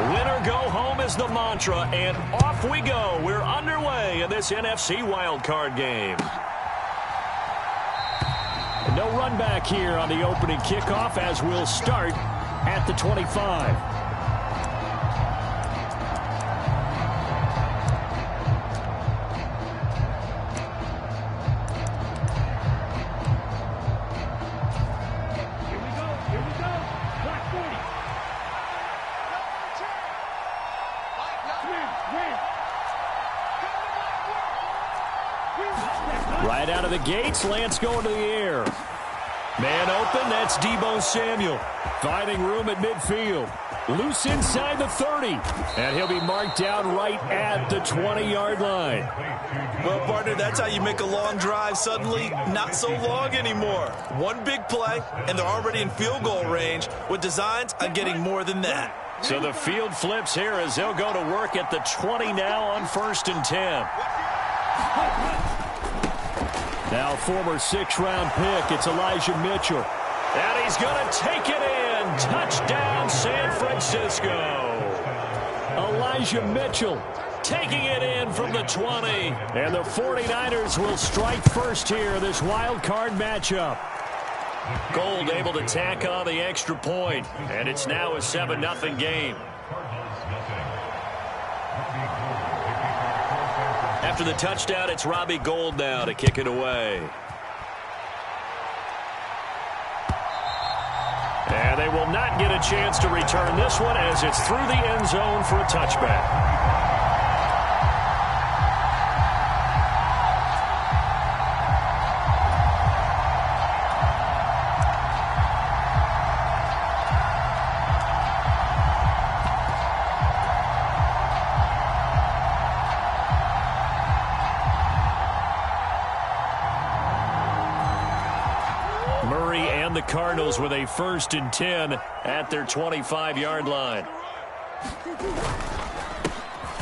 Win or go home is the mantra, and off we go. We're underway in this NFC wildcard game. No run back here on the opening kickoff as we'll start at the 25. Right out of the gates, Lance going to the air. Man open, that's Boodawg17's. Finding room at midfield. Loose inside the 30. And he'll be marked down right at the 20-yard line. Well, partner, that's how you make a long drive suddenly not so long anymore. One big play, and they're already in field goal range with designs on getting more than that. So the field flips here as they'll go to work at the 20 now on 1st and 10. Now former 6th-round pick, it's Elijah Mitchell. And he's going to take it in. Touchdown, San Francisco. Elijah Mitchell taking it in from the 20. And the 49ers will strike first here, this wild card matchup. Gold able to tack on the extra point. And it's now a 7-0 game. After the touchdown, it's Robbie Gould now to kick it away. And they will not get a chance to return this one as it's through the end zone for a touchback. The Cardinals with a 1st and 10 at their 25-yard line.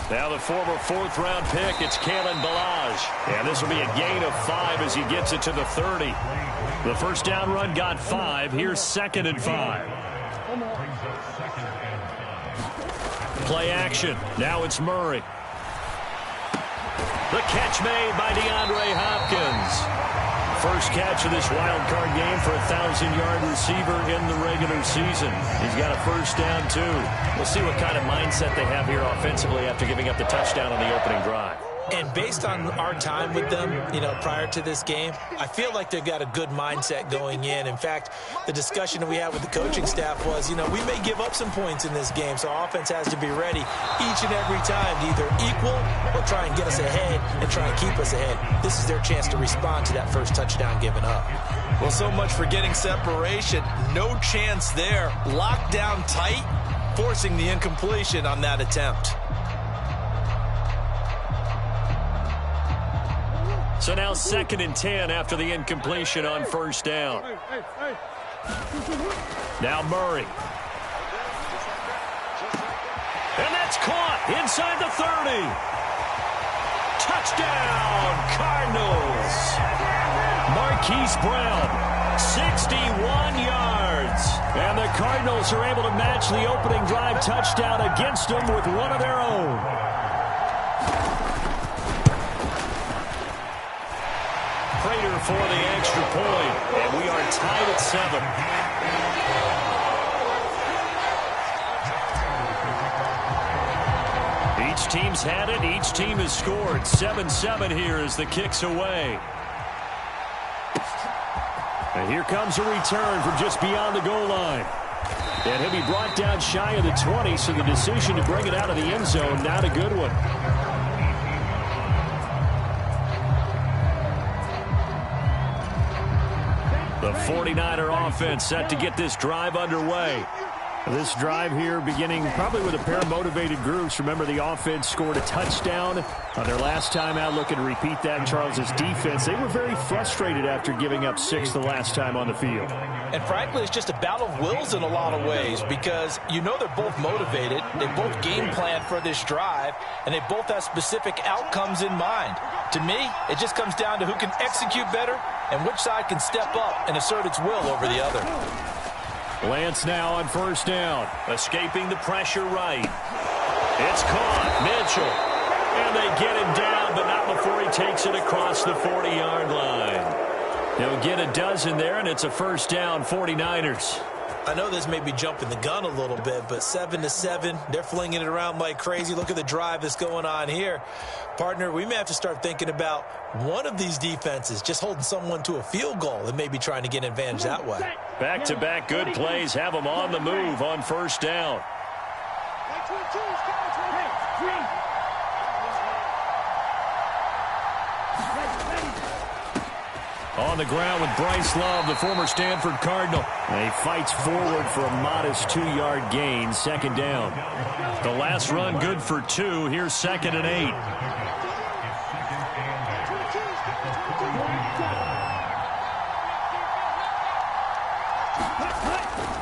Now the former 4th-round pick, it's Kalen Ballage. And this will be a gain of 5 as he gets it to the 30. The first down run got 5. Here's 2nd and 5. Play action. Now it's Murray. The catch made by DeAndre Hopkins. First catch of this wild card game for a 1,000-yard receiver in the regular season. He's got a first down, too. We'll see what kind of mindset they have here offensively after giving up the touchdown on the opening drive. And based on our time with them, prior to this game, I feel like they've got a good mindset going in. In fact, the discussion that we had with the coaching staff was, we may give up some points in this game, so our offense has to be ready each and every time to either equal or try and get us ahead and try and keep us ahead. This is their chance to respond to that first touchdown given up. Well, so much for getting separation. No chance there. Locked down tight, forcing the incompletion on that attempt. So now 2nd and 10 after the incompletion on first down. Now Murray. And that's caught inside the 30. Touchdown, Cardinals. Marquise Brown, 61 yards. And the Cardinals are able to match the opening drive touchdown against them with one of their own. Prater for the extra point, and we are tied at 7. Each team's had it. Each team has scored. 7-7 here as the kick's away. And here comes a return from just beyond the goal line. And he'll be brought down shy of the 20, so the decision to bring it out of the end zone, not a good one. The 49er offense set to get this drive underway. This drive here beginning probably with a pair of motivated groups. Remember, the offense scored a touchdown on their last time out. Looking to repeat that in Charles's defense. They were very frustrated after giving up 6 the last time on the field. And frankly, it's just a battle of wills in a lot of ways because they're both motivated. They both game plan for this drive, and they both have specific outcomes in mind. To me, it just comes down to who can execute better and which side can step up and assert its will over the other. Lance now on first down. Escaping the pressure right. It's caught. Mitchell. And they get him down, but not before he takes it across the 40-yard line. They'll get a dozen there, and it's a first down, 49ers. I know this may be jumping the gun a little bit, but 7-7, they're flinging it around like crazy. Look at the drive that's going on here. Partner, we may have to start thinking about one of these defenses just holding someone to a field goal and maybe trying to get an advantage that way. Back-to-back good plays have them on the move on first down. On the ground with Bryce Love, the former Stanford Cardinal. And he fights forward for a modest 2-yard gain, second down. The last run good for 2. Here's 2nd and 8.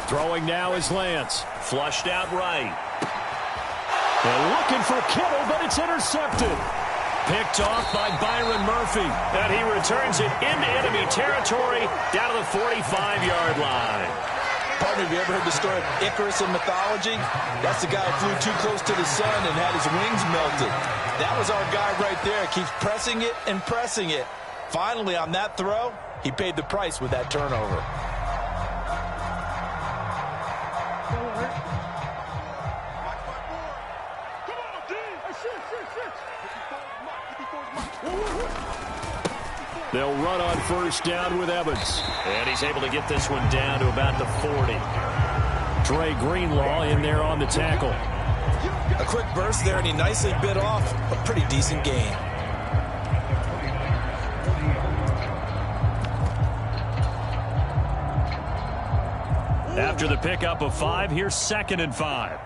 Throwing now is Lance. Flushed out right. They're looking for Kittle, but it's intercepted. Picked off by Byron Murphy. And he returns it into enemy territory down to the 45-yard line. Partner, have you ever heard the story of Icarus in mythology? That's the guy who flew too close to the sun and had his wings melted. That was our guy right there. Keeps pressing it and pressing it. Finally, on that throw, he paid the price with that turnover. They'll run on first down with Evans. And he's able to get this one down to about the 40. Dre Greenlaw in there on the tackle. A quick burst there, and he nicely bit off a pretty decent gain. After the pickup of 5, here's 2nd and 5.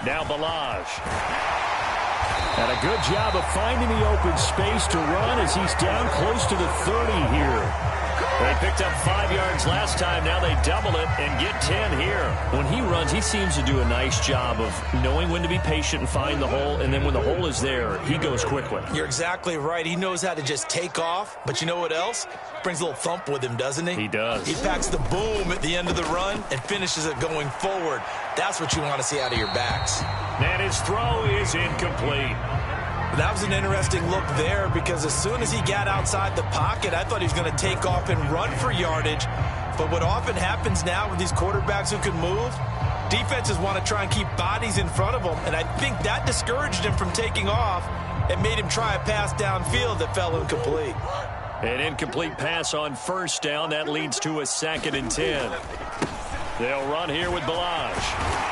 Now Boodawg. And a good job of finding the open space to run as he's down close to the 30 here. They picked up 5 yards last time. Now they double it and get 10 here. When he runs, he seems to do a nice job of knowing when to be patient and find the hole. And then when the hole is there, he goes quickly. You're exactly right. He knows how to just take off. But you know what else? Brings a little thump with him, doesn't he? He does. He packs the boom at the end of the run and finishes it going forward. That's what you want to see out of your backs. And his throw is incomplete. That was an interesting look there because as soon as he got outside the pocket, I thought he was going to take off and run for yardage. But what often happens now with these quarterbacks who can move, defenses want to try and keep bodies in front of them. And I think that discouraged him from taking off and made him try a pass downfield that fell incomplete. An incomplete pass on first down. That leads to a 2nd and 10. They'll run here with Boodawg.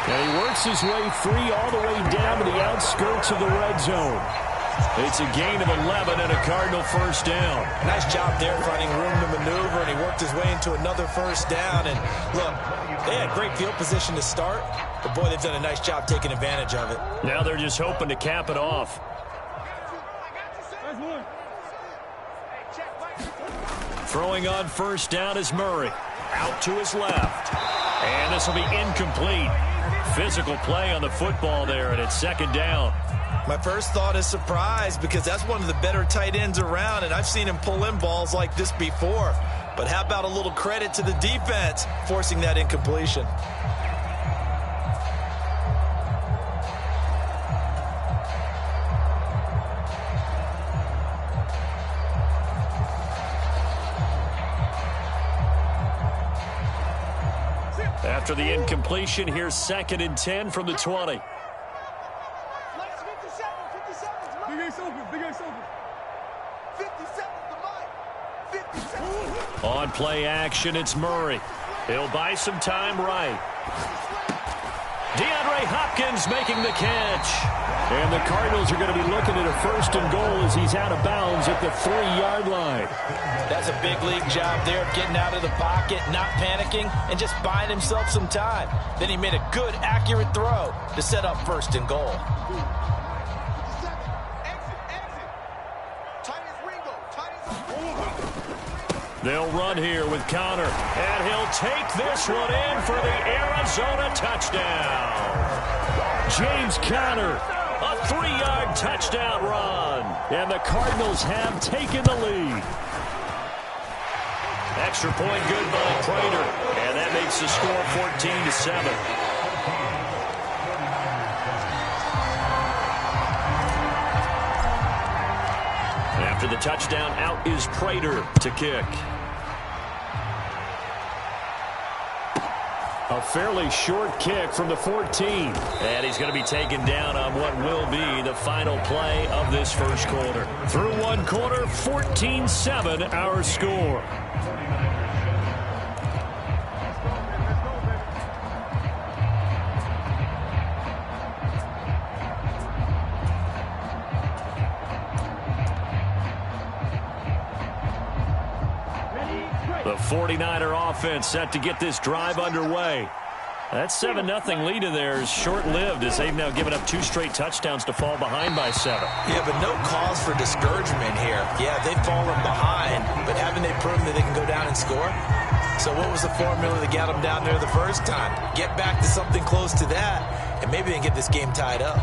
And he works his way free all the way down to the outskirts of the red zone. It's a gain of 11 and a Cardinal first down. Nice job there finding room to maneuver, and he worked his way into another first down. And look, they had great field position to start, but boy, they've done a nice job taking advantage of it. Now they're just hoping to cap it off. Throwing on first down is Murray. Out to his left. And this will be incomplete. Physical play on the football there, and it's 2nd down. My first thought is surprise because that's one of the better tight ends around, and I've seen him pull in balls like this before. But how about a little credit to the defense forcing that incompletion? After the incompletion, here's 2nd and 10 from the 20. On play action, it's Murray. He'll buy some time right. DeAndre Hopkins making the catch. And the Cardinals are going to be looking at a 1st and goal as he's out of bounds at the 3-yard line. That's a big league job there, getting out of the pocket, not panicking, and just buying himself some time. Then he made a good, accurate throw to set up 1st and goal. They'll run here with Connor, and he'll take this one in for the Arizona touchdown. James Conner, a 3-yard touchdown run, and the Cardinals have taken the lead. Extra point good by Prater. And that makes the score 14-7. After the touchdown, out is Prater to kick. A fairly short kick from the 14. And he's going to be taken down on what will be the final play of this first quarter. Through one quarter, 14-7 our score. The 49er offense set to get this drive underway. That 7-0 lead of theirs short-lived as they've now given up 2 straight touchdowns to fall behind by 7. Yeah, but no cause for discouragement here. Yeah, they've fallen behind, but haven't they proven that they can go down and score? So what was the formula that got them down there the first time? Get back to something close to that, and maybe they can get this game tied up.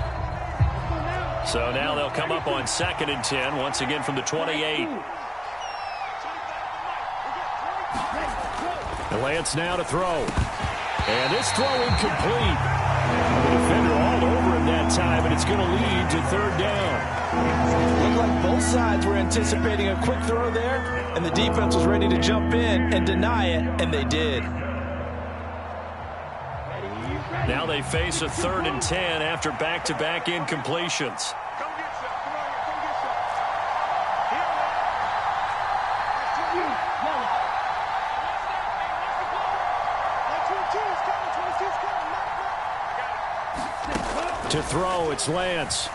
So now they'll come up on 2nd and 10, once again from the 28. Lance now to throw. And this throw incomplete. The defender all over him that time, and it's going to lead to 3rd down. Looked like both sides were anticipating a quick throw there, and the defense was ready to jump in and deny it, and they did. Now they face a 3rd and 10 after back-to-back incompletions. To throw, it's Lance.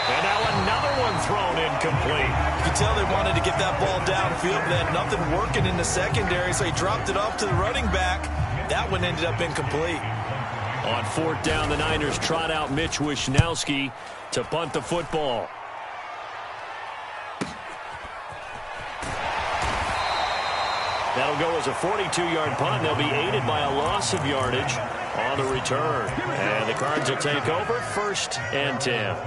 And now another one thrown incomplete. You can tell they wanted to get that ball downfield, but they had nothing working in the secondary, so he dropped it off to the running back. That one ended up incomplete. On 4th down, the Niners trot out Mitch Wishnowski to punt the football. That'll go as a 42-yard punt. They'll be aided by a loss of yardage on the return. And the Cards will take over 1st and 10.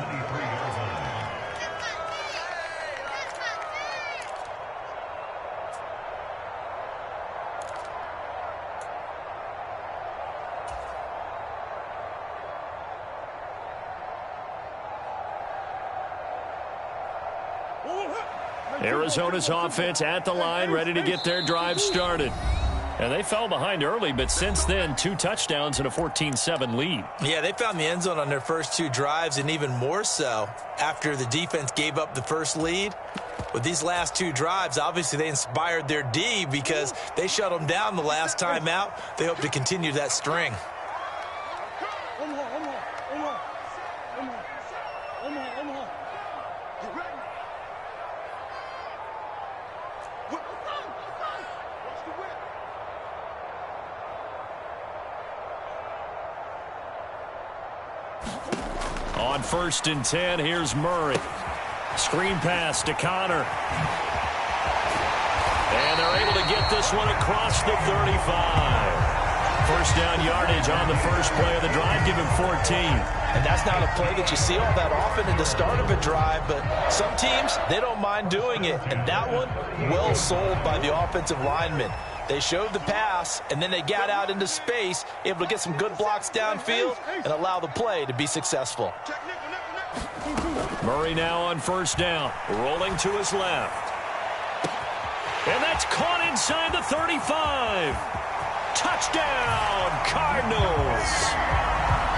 Arizona's offense at the line, ready to get their drive started. And they fell behind early, but since then, 2 touchdowns and a 14-7 lead. Yeah, they found the end zone on their first 2 drives, and even more so after the defense gave up the first lead. With these last 2 drives, obviously they inspired their D because they shut them down the last time out. They hope to continue that string. On 1st and 10, here's Murray. Screen pass to Connor. And they're able to get this one across the 35. First down yardage on the first play of the drive, give him 14. And that's not a play that you see all that often in the start of a drive, but some teams, they don't mind doing it. And that one, well sold by the offensive lineman. They showed the pass, and then they got out into space, able to get some good blocks downfield and allow the play to be successful. Murray now on 1st down, rolling to his left. And that's caught inside the 35. Touchdown, Cardinals.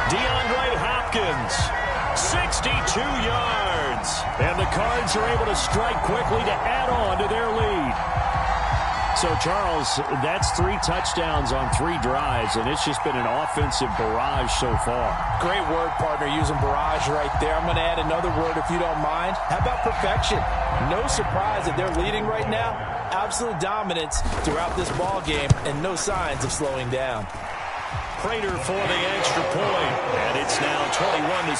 DeAndre Hopkins, 62 yards. And the Cards are able to strike quickly to add on to their lead. So, Charles, that's 3 touchdowns on 3 drives, and it's just been an offensive barrage so far. Great word, partner, using barrage right there. I'm going to add another word if you don't mind. How about perfection? No surprise that they're leading right now. Absolute dominance throughout this ball game, and no signs of slowing down. Prater for the extra point, and it's now 21-7.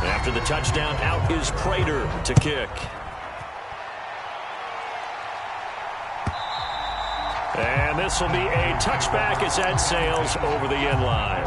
After the touchdown, out is Prater to kick. And this will be a touchback as that sails over the end line.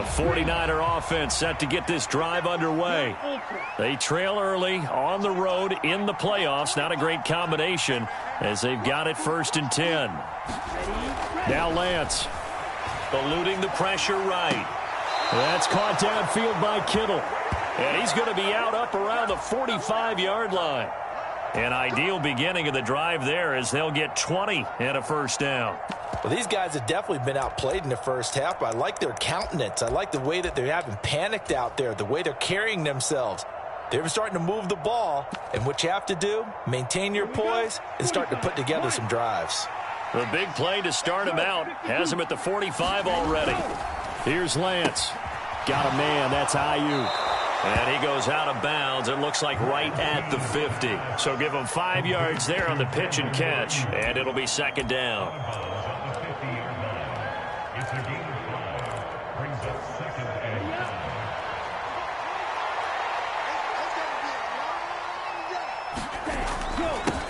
The 49er offense set to get this drive underway. They trail early on the road in the playoffs. Not a great combination as they've got it 1st and 10. Now Lance eluding the pressure right. That's caught downfield by Kittle. And he's going to be out up around the 45-yard line. An ideal beginning of the drive there as they'll get 20 and a first down. Well, these guys have definitely been outplayed in the first half, but I like their countenance. I like the way that they haven't panicked out there, the way they're carrying themselves. They're starting to move the ball, and what you have to do, maintain your poise and start to put together some drives. The big play to start him out has him at the 45 already. Here's Lance. Got a man. That's Ayuk. And he goes out of bounds, it looks like right at the 50. So give him 5 yards there on the pitch and catch, and it'll be 2nd down.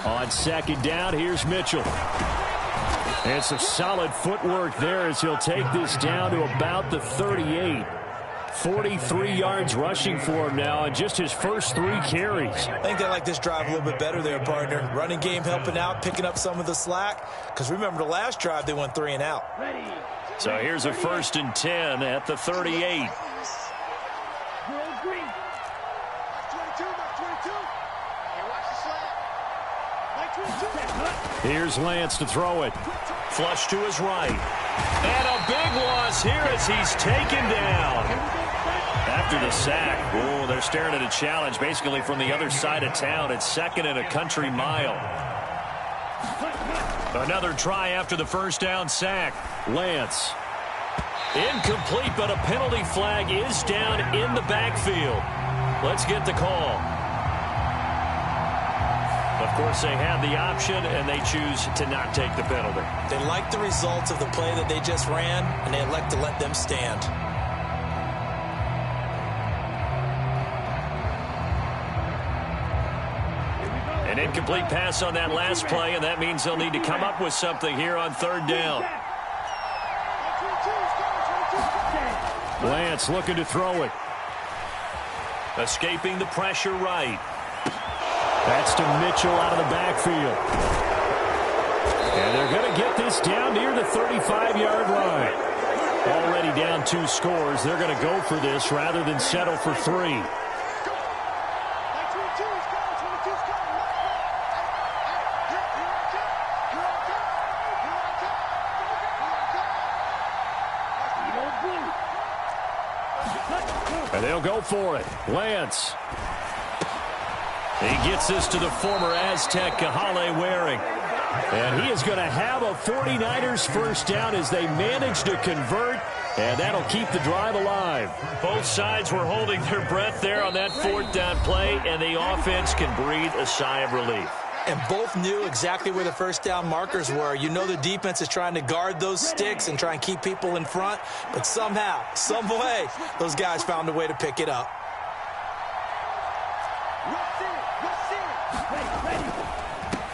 On 2nd down, here's Mitchell. And some solid footwork there as he'll take this down to about the 38. 43 yards rushing for him now in just his first 3 carries. I think they like this drive a little bit better there, partner. Running game helping out, picking up some of the slack. Because remember, the last drive, they went 3 and out. So here's a 1st and 10 at the 38. Here's Lance to throw it. Flush to his right. And a big loss here as he's taken down. After the sack, oh, they're staring at a challenge basically from the other side of town. It's 2nd and a country mile. Another try after the first down sack. Lance. Incomplete, but a penalty flag is down in the backfield. Let's get the call. Of course, they have the option, and they choose to not take the penalty. They like the results of the play that they just ran, and they elect to let them stand. An incomplete pass on that last play, and that means they'll need to come up with something here on 3rd down. Lance looking to throw it. Escaping the pressure right. That's to Mitchell out of the backfield. And they're going to get this down near the 35-yard line. Already down 2 scores. They're going to go for this rather than settle for 3. And they'll go for it. Lance. He gets this to the former Aztec, Kahale Waring. And he is going to have a 49ers first down as they manage to convert, and that'll keep the drive alive. Both sides were holding their breath there on that 4th down play, and the offense can breathe a sigh of relief. And both knew exactly where the first down markers were. You know the defense is trying to guard those sticks and try and keep people in front, but somehow, some way, those guys found a way to pick it up.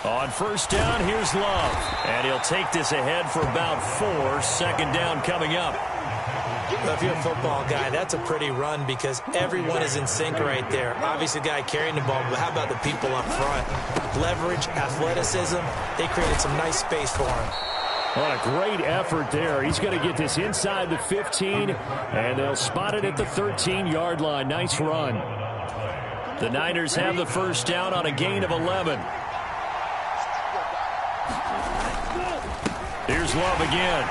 On first down, here's Love. And he'll take this ahead for about 4. 2nd down coming up. Well, if you're a football guy, that's a pretty run because everyone is in sync right there. Obviously, the guy carrying the ball, but how about the people up front? Leverage, athleticism, they created some nice space for him. What a great effort there. He's going to get this inside the 15, and they'll spot it at the 13-yard line. Nice run. The Niners have the first down on a gain of 11. Here's Love again.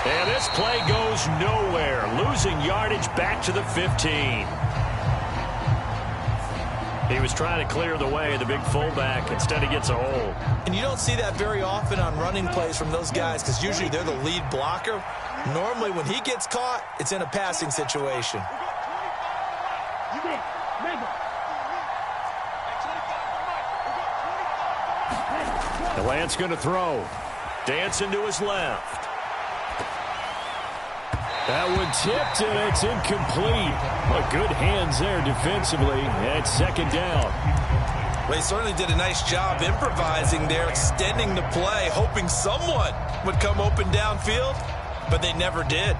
And this play goes nowhere. Losing yardage back to the 15. He was trying to clear the way, the big fullback. Instead, he gets a hold. And you don't see that very often on running plays from those guys because usually they're the lead blocker. Normally, when he gets caught, it's in a passing situation. The Lance going to throw. Dancing to his left. That one tipped, and it's incomplete. Well, good hands there defensively. And 2nd down. Well, he certainly did a nice job improvising there, extending the play, hoping someone would come open downfield, but they never did.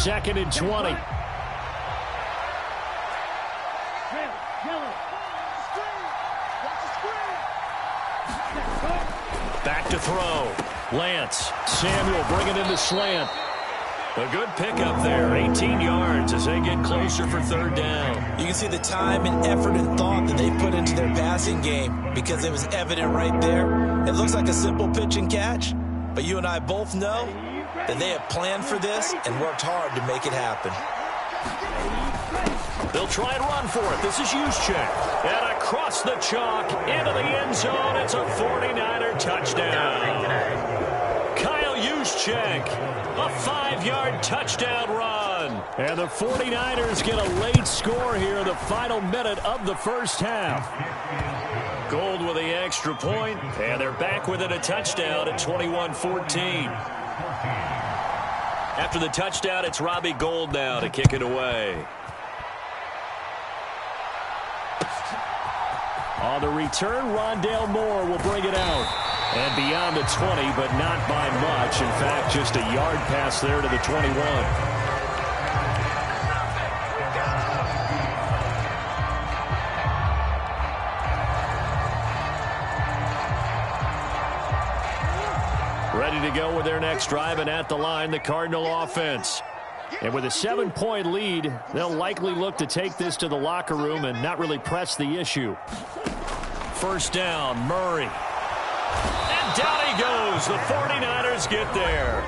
2nd and 20. Back to throw. Lance. Samuel bringing in the slant. A good pickup there. 18 yards as they get closer for 3rd down. You can see the time and effort and thought that they put into their passing game because it was evident right there. It looks like a simple pitch and catch, but you and I both know that they have planned for this and worked hard to make it happen. They'll try and run for it. This is Juszczyk. And across the chalk into the end zone. It's a 49er touchdown. Kyle Juszczyk, a 5-yard touchdown run. And the 49ers get a late score here in the final minute of the first half. Gold with the extra point, and they're back within a touchdown at 21-14. After the touchdown, it's Robbie Gould now to kick it away. On the return, Rondale Moore will bring it out. And beyond the 20, but not by much. In fact, just a yard pass there to the 21. Ready to go with their next drive, and at the line, the Cardinal offense. And with a 7-point lead, they'll likely look to take this to the locker room and not really press the issue. 1st down, Murray. And down he goes. The 49ers get there.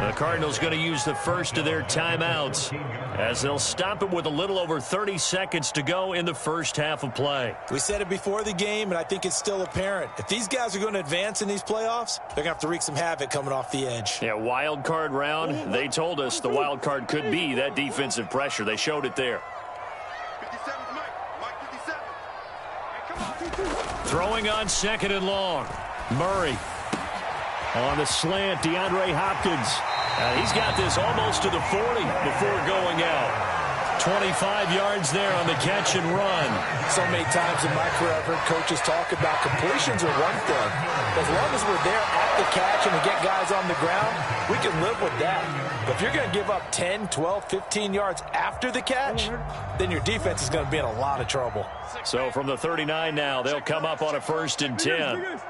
The Cardinals going to use the first of their timeouts as they'll stop it with a little over 30 seconds to go in the first half of play. We said it before the game, and I think it's still apparent. If these guys are going to advance in these playoffs, they're going to have to wreak some havoc coming off the edge. Yeah, wild card round. They told us the wild card could be that defensive pressure. They showed it there. 57, Mike 57. Throwing on 2nd and long. Murray. On the slant, DeAndre Hopkins. He's got this almost to the 40 before going out. 25 yards there on the catch and run. So many times in my career I've heard coaches talk about completions are one thing. As long as we're there at the catch and we get guys on the ground, we can live with that. But if you're going to give up 10, 12, 15 yards after the catch, then your defense is going to be in a lot of trouble. So from the 39 now, they'll come up on a 1st and 10.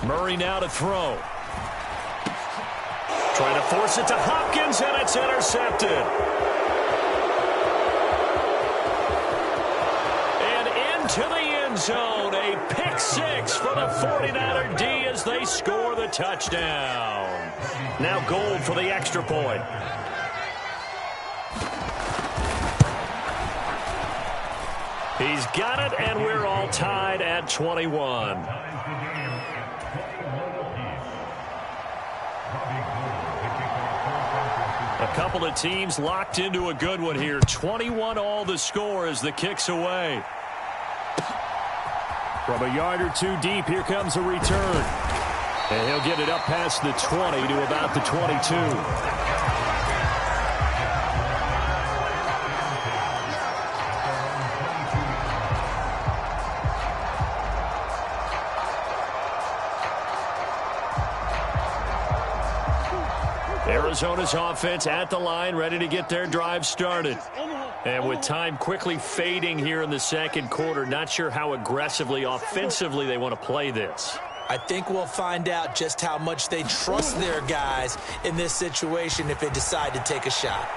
Murray now to throw. Trying to force it to Hopkins, and it's intercepted. And into the end zone, a pick 6 for the 49er D as they score the touchdown. Now Gould for the extra point. He's got it, and we're all tied at 21. A couple of teams locked into a good one here. 21 all the score as the kick's away. From a yard or two deep, here comes a return. And he'll get it up past the 20 to about the 22. Arizona's offense at the line, ready to get their drive started. And with time quickly fading here in the 2nd quarter, not sure how aggressively, offensively they want to play this. I think we'll find out just how much they trust their guys in this situation if they decide to take a shot.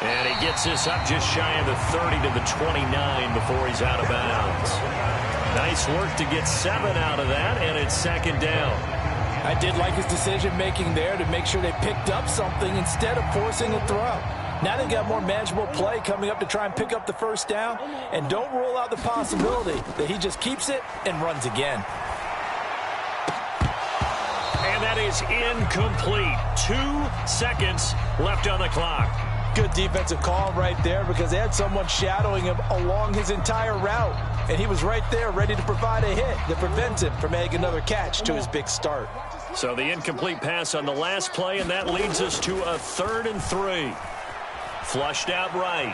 And he gets this up just shy of the 30 to the 29 before he's out of bounds. Nice work to get 7 out of that, and it's 2nd down. I did like his decision-making there to make sure they picked up something instead of forcing a throw. Now they've got more manageable play coming up to try and pick up the 1st down, and don't rule out the possibility that he just keeps it and runs again. And that is incomplete. 2 seconds left on the clock. Good defensive call right there because they had someone shadowing him along his entire route. And he was right there ready to provide a hit that prevents him from making another catch to his big start. So the incomplete pass on the last play, and that leads us to a 3rd and 3. Flushed out right.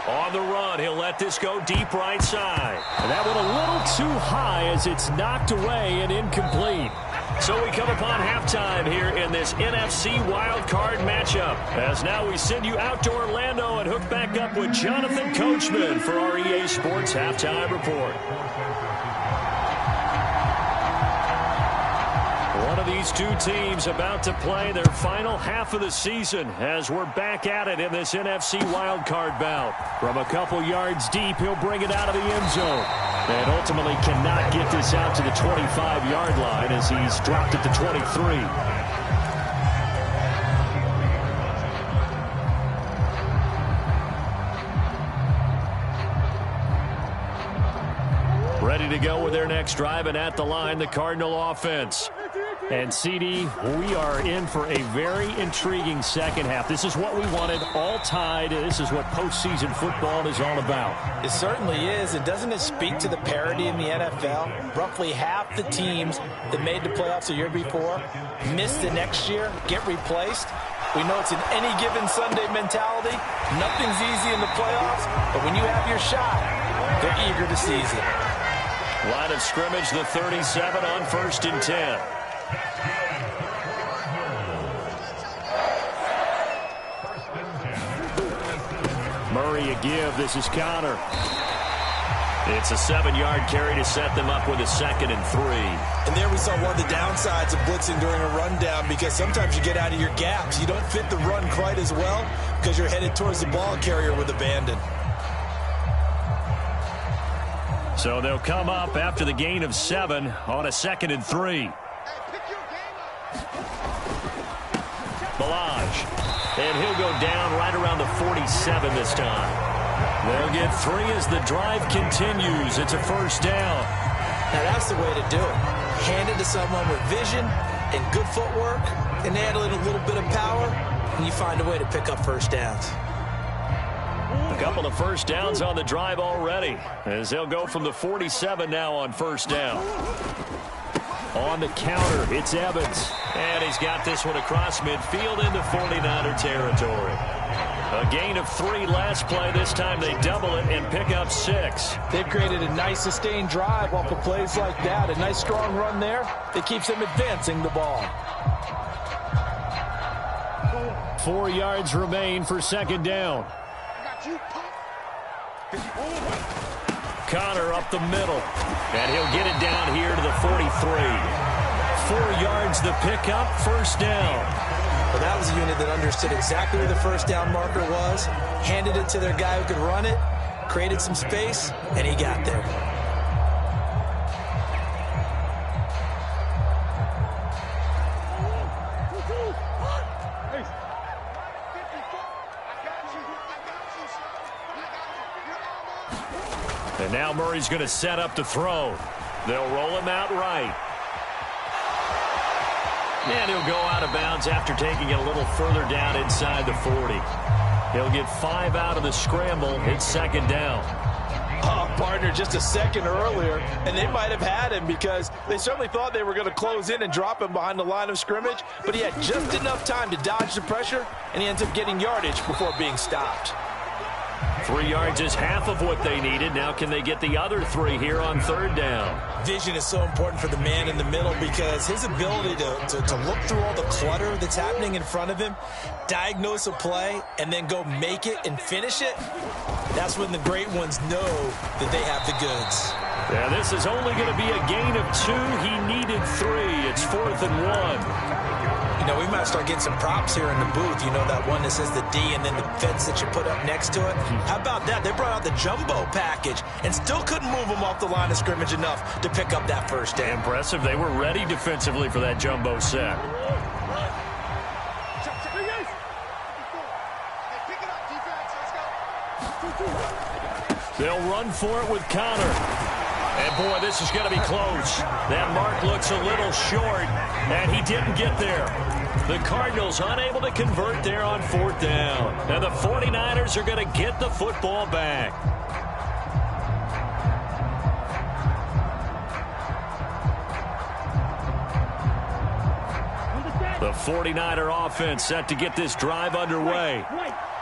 On the run, he'll let this go deep right side. And that one a little too high as it's knocked away and incomplete. So we come upon halftime here in this NFC wildcard matchup. As now we send you out to Orlando and hook back up with Jonathan Coachman for our EA Sports Halftime Report. One of these two teams about to play their final half of the season as we're back at it in this NFC wildcard bout. From a couple yards deep, he'll bring it out of the end zone. And ultimately cannot get this out to the 25-yard line as he's dropped at the 23. Ready to go with their next drive, and at the line, the Cardinal offense. And, CD, we are in for a very intriguing second half. This is what we wanted, all tied. This is what postseason football is all about. It certainly is. And doesn't it speak to the parity in the NFL? Roughly half the teams that made the playoffs the year before miss the next year, get replaced. We know it's an any given Sunday mentality. Nothing's easy in the playoffs, but when you have your shot, they're eager to seize it. Line of scrimmage, the 37 on 1st and 10. Murray a give. This is Connor. It's a 7-yard carry to set them up with a 2nd and 3. And there we saw one of the downsides of blitzing during a rundown, because sometimes you get out of your gaps. You don't fit the run quite as well because you're headed towards the ball carrier with abandon. So they'll come up after the gain of 7 on a 2nd and 3. Boodawg. And he'll go down right around the 47 this time. They'll get 3 as the drive continues. It's a 1st down. Now that's the way to do it. Hand it to someone with vision and good footwork, and add in a little bit of power, and you find a way to pick up 1st downs. A couple of 1st downs on the drive already, as they'll go from the 47 now on 1st down. On the counter, it's Evans. And he's got this one across midfield into 49er territory. A gain of 3 last play. This time they double it and pick up 6. They've created a nice sustained drive off of plays like that. A nice strong run there that keeps them advancing the ball. 4 yards remain for 2nd down. Connor up the middle. And he'll get it down here to the 43. 4 yards the pickup, 1st down. Well, that was a unit that understood exactly where the 1st down marker was, handed it to their guy who could run it, created some space, and he got there. And now Murray's going to set up to throw. They'll roll him out right. And he'll go out of bounds after taking it a little further down inside the 40. He'll get 5 out of the scramble. It's 2nd down. Oh, partner, just a second earlier, and they might have had him because they certainly thought they were going to close in and drop him behind the line of scrimmage, but he had just enough time to dodge the pressure, and he ends up getting yardage before being stopped. 3 yards is half of what they needed. Now can they get the other 3 here on 3rd down? Vision is so important for the man in the middle because his ability to look through all the clutter that's happening in front of him, diagnose a play, and then go make it and finish it, that's when the great ones know that they have the goods. Yeah, this is only going to be a gain of 2. He needed 3. It's 4th and 1. You know, we might start getting some props here in the booth. You know, that one that says the D and then the fence that you put up next to it. How about that? They brought out the jumbo package and still couldn't move them off the line of scrimmage enough to pick up that 1st down. Impressive. They were ready defensively for that jumbo set. They'll run for it with Connor. And, boy, this is going to be close. That mark looks a little short, and he didn't get there. The Cardinals unable to convert there on 4th down. And the 49ers are going to get the football back. The 49er offense set to get this drive underway.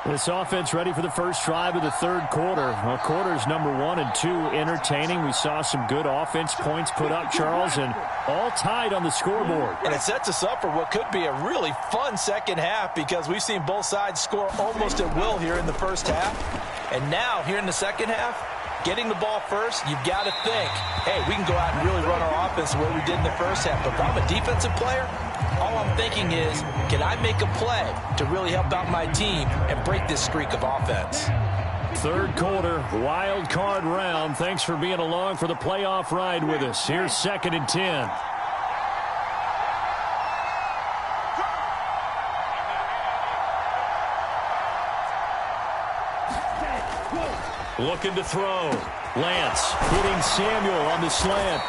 This offense ready for the first drive of the third quarter. Well, quarters number 1 and 2 entertaining. We saw some good offense points put up, Charles, and all tied on the scoreboard. And it sets us up for what could be a really fun second half because we've seen both sides score almost at will here in the first half. And now, here in the second half, getting the ball first, you've got to think, hey, we can go out and really run our offense the way we did in the first half. But if I'm a defensive player, all I'm thinking is, can I make a play to really help out my team and break this streak of offense? Third quarter, wild card round. Thanks for being along for the playoff ride with us. Here's 2nd and 10. Looking to throw. Lance hitting Samuel on the slant.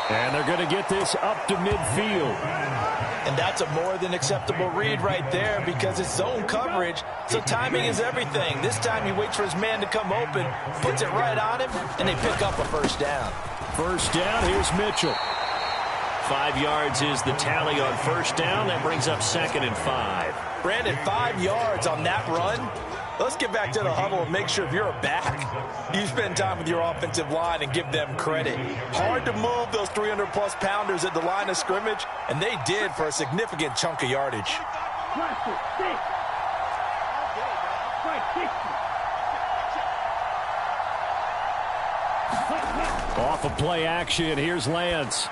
And they're going to get this up to midfield. And that's a more than acceptable read right there because it's zone coverage, so timing is everything. This time he waits for his man to come open, puts it right on him, and they pick up a first down. First down, here's Mitchell. 5 yards is the tally on first down. That brings up 2nd and 5. Brandon, 5 yards on that run. Let's get back to the huddle and make sure if you're a back, you spend time with your offensive line and give them credit. Hard to move those 300-plus pounders at the line of scrimmage, and they did for a significant chunk of yardage. Off of play action, here's Lance.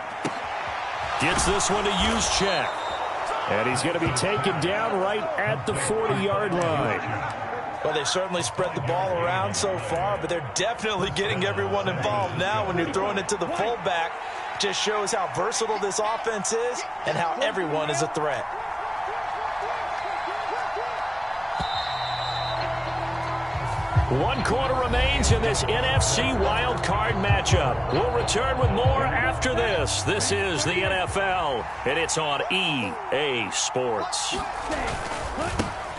Gets this one to use check. And he's going to be taken down right at the 40-yard line. Well, they've certainly spread the ball around so far, but they're definitely getting everyone involved now when you're throwing it to the fullback. Just shows how versatile this offense is and how everyone is a threat. One quarter remains in this NFC wild card matchup. We'll return with more after this. This is the NFL, and it's on EA Sports.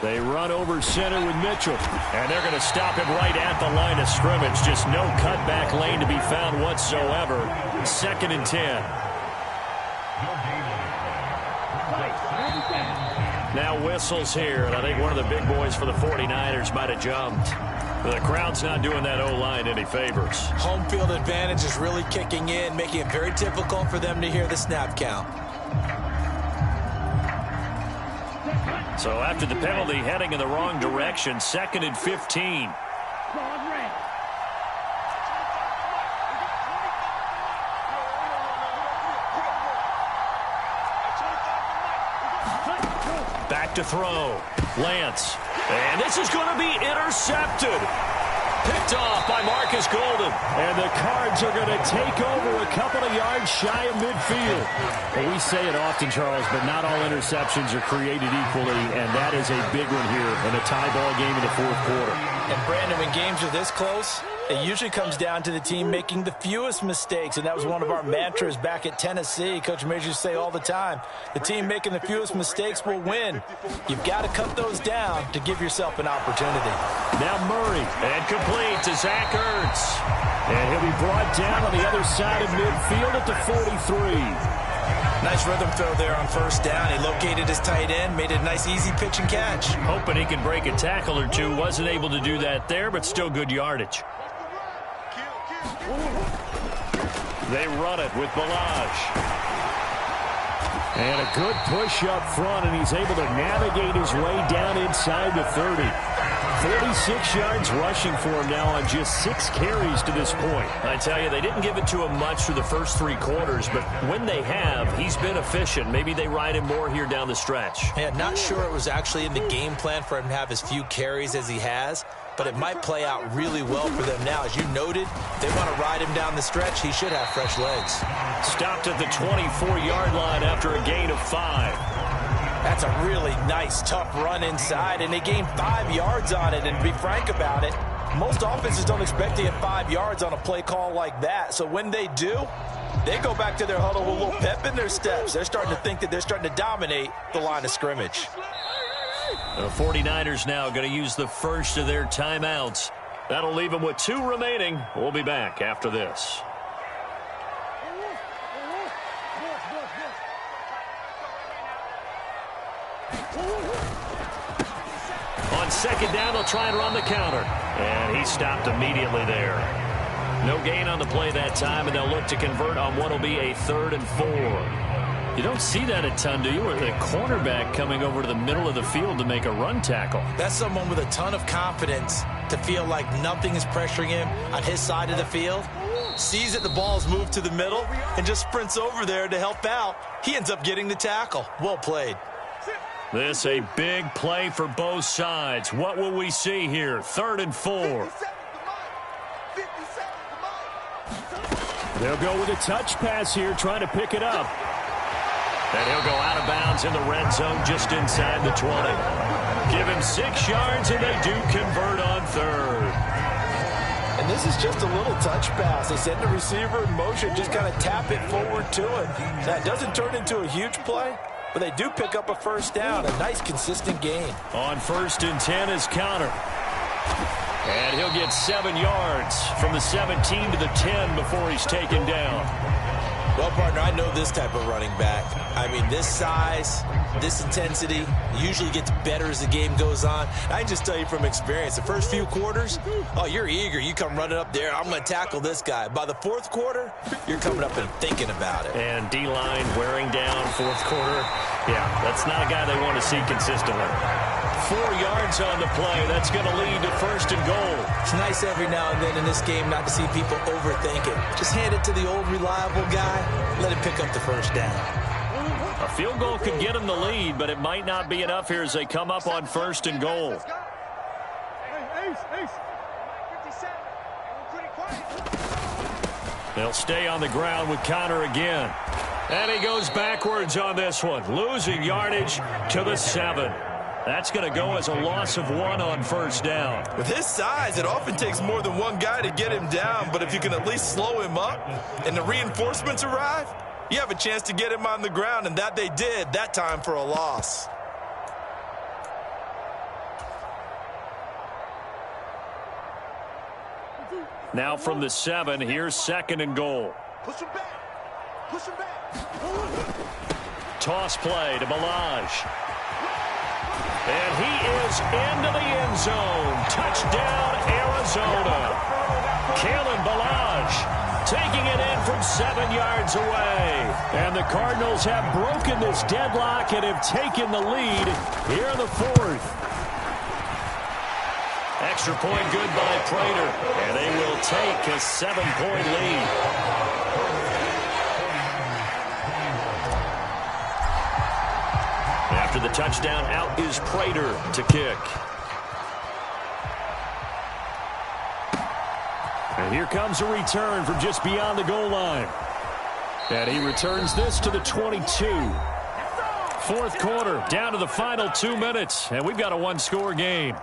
They run over center with Mitchell, and they're going to stop him right at the line of scrimmage. Just no cutback lane to be found whatsoever. 2nd and 10. Now whistles here, and I think one of the big boys for the 49ers might have jumped. The crowd's not doing that O-line any favors. Home field advantage is really kicking in, making it very difficult for them to hear the snap count. So after the penalty, heading in the wrong direction, 2nd and 15. Back to throw. Lance. And this is going to be intercepted. Picked off by Marcus Golden. And the Cards are going to take over a couple of yards shy of midfield. Well, we say it often, Charles, but not all interceptions are created equally, and that is a big one here in a tie ball game in the fourth quarter. And, Brandon, when games are this close, it usually comes down to the team making the fewest mistakes, and that was one of our mantras back at Tennessee. Coach Major used to say all the time, the team making the fewest mistakes will win. You've got to cut those down to give yourself an opportunity. Now Murray, and complete to Zach Ertz. And he'll be brought down on the other side of midfield at the 43. Nice rhythm throw there on first down. He located his tight end, made a nice easy pitch and catch. Hoping he could break a tackle or two. Wasn't able to do that there, but still good yardage. They run it with Boodawg. And a good push up front, and he's able to navigate his way down inside the 30. 46 yards rushing for him now on just 6 carries to this point. I tell you, they didn't give it to him much through the first 3 quarters, but when they have, he's been efficient. Maybe they ride him more here down the stretch. Yeah, not sure it was actually in the game plan for him to have as few carries as he has, but it might play out really well for them now. As you noted, they want to ride him down the stretch. He should have fresh legs. Stopped at the 24-yard line after a gain of 5. That's a really nice, tough run inside, and they gained 5 yards on it. And to be frank about it, most offenses don't expect to get 5 yards on a play call like that. So when they do, they go back to their huddle with a little pep in their steps. They're starting to think that they're starting to dominate the line of scrimmage. The 49ers now going to use the first of their timeouts. That'll leave them with 2 remaining. We'll be back after this. On second down, they'll try and run the counter. And he stopped immediately there. No gain on the play that time, and they'll look to convert on what will be a 3rd and 4. You don't see that a ton, do you? Or the cornerback coming over to the middle of the field to make a run tackle. That's someone with a ton of confidence to feel like nothing is pressuring him on his side of the field. Sees that the ball's moved to the middle and just sprints over there to help out. He ends up getting the tackle. Well played. This a big play for both sides. What will we see here? 3rd and 4. They'll go with a touch pass here, trying to pick it up. And he'll go out of bounds in the red zone just inside the 20. Give him 6 yards, and they do convert on 3rd. And this is just a little touch pass. They send the receiver in motion, just kind of tap it forward to him. That doesn't turn into a huge play, but they do pick up a 1st down. A nice, consistent gain. On 1st and 10 is counter. And he'll get 7 yards from the 17 to the 10 before he's taken down. Well, partner, I know this type of running back. I mean, this size, this intensity usually gets better as the game goes on. I can just tell you from experience, the first few quarters, oh, you're eager. You come running up there, I'm going to tackle this guy. By the 4th quarter, you're coming up and thinking about it. And D-line wearing down 4th quarter. Yeah, that's not a guy they want to see consistently. 4 yards on the play. That's going to lead to 1st and goal. It's nice every now and then in this game not to see people overthink it. Just hand it to the old reliable guy. Let him pick up the 1st down. A field goal could get them the lead, but it might not be enough here as they come up on 1st and goal. They'll stay on the ground with Connor again. And he goes backwards on this one, losing yardage to the 7. That's going to go as a loss of 1 on 1st down. With his size, it often takes more than one guy to get him down, but if you can at least slow him up and the reinforcements arrive, you have a chance to get him on the ground, and that they did, that time for a loss. Now from the 7, here's 2nd and goal. Push him back. Push him back. Toss play to Boodawg. And he is into the end zone. Touchdown, Arizona. Kalen Boodawg taking it in from 7 yards away. And the Cardinals have broken this deadlock and have taken the lead here in the 4th. Extra point good by Prater. And they will take a 7-point lead. After the touchdown, out is Prater to kick. And here comes a return from just beyond the goal line. And he returns this to the 22. 4th quarter, down to the final 2 minutes. And we've got a 1-score game.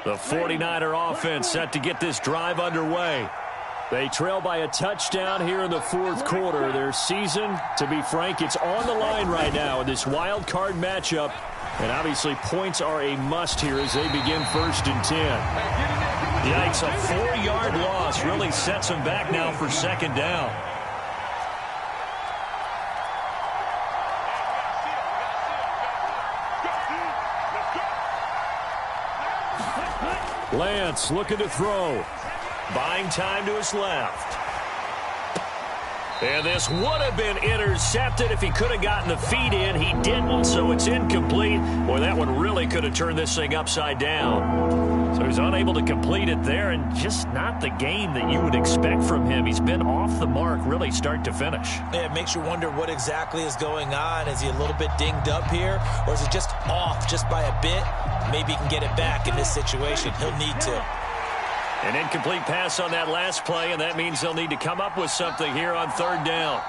The 49er offense set to get this drive underway. They trail by a touchdown here in the 4th quarter. Their season, to be frank, it's on the line right now in this wild card matchup. And obviously points are a must here as they begin 1st and 10. Yikes, a 4-yard loss really sets them back now for 2nd down. Lance looking to throw. Buying time to his left. And this would have been intercepted if he could have gotten the feet in. He didn't, so it's incomplete. Boy, that one really could have turned this thing upside down. So he's unable to complete it there, and just not the game that you would expect from him. He's been off the mark really start to finish. Yeah, it makes you wonder what exactly is going on. Is he a little bit dinged up here, or is it just off just by a bit? Maybe he can get it back in this situation. He'll need to. An incomplete pass on that last play, and that means they'll need to come up with something here on 3rd down.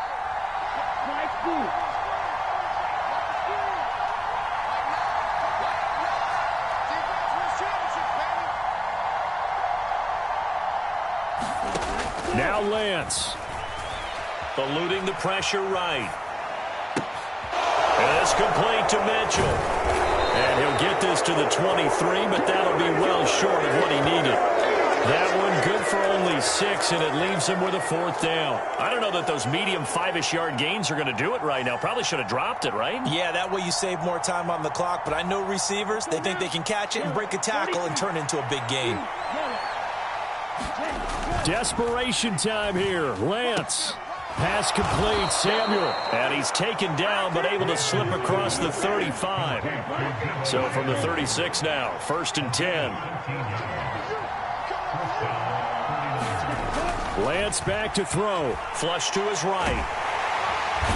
Now Lance. Eluding the pressure right. And it's complete to Mitchell. And he'll get this to the 23, but that'll be well short of what he needed. That one good for only only 6, and it leaves him with a 4th down. I don't know that those medium 5-ish yard gains are going to do it right now. Probably should have dropped it, right? Yeah, that way you save more time on the clock. But I know receivers, they think they can catch it and break a tackle and turn into a big gain. Desperation time here. Lance. Pass complete. Samuel. And he's taken down, but able to slip across the 35. So from the 36 now, 1st and 10. Lance back to throw. Flush to his right.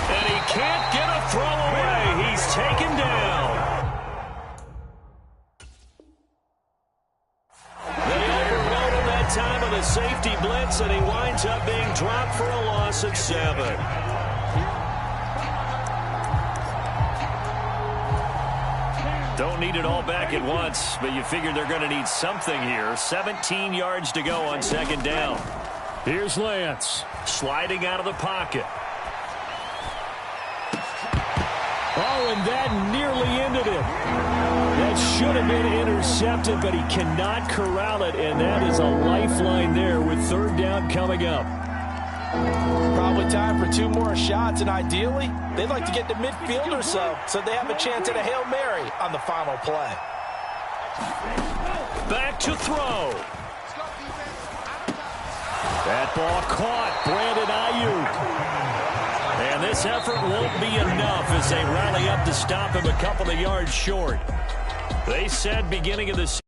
And he can't get a throw away. He's taken down. They overload him that time with a safety blitz, and he winds up being dropped for a loss of 7. Don't need it all back at once, but you figure they're going to need something here. 17 yards to go on 2nd down. Here's Lance. Sliding out of the pocket. Oh, and that nearly ended it. That should have been intercepted, but he cannot corral it, and that is a lifeline there with 3rd down coming up. Probably time for 2 more shots, and ideally, they'd like to get to midfield or so they have a chance at a Hail Mary on the final play. Back to throw. That ball caught. Brandon Ayuk. And this effort won't be enough as they rally up to stop him a couple of yards short. They said beginning of the season.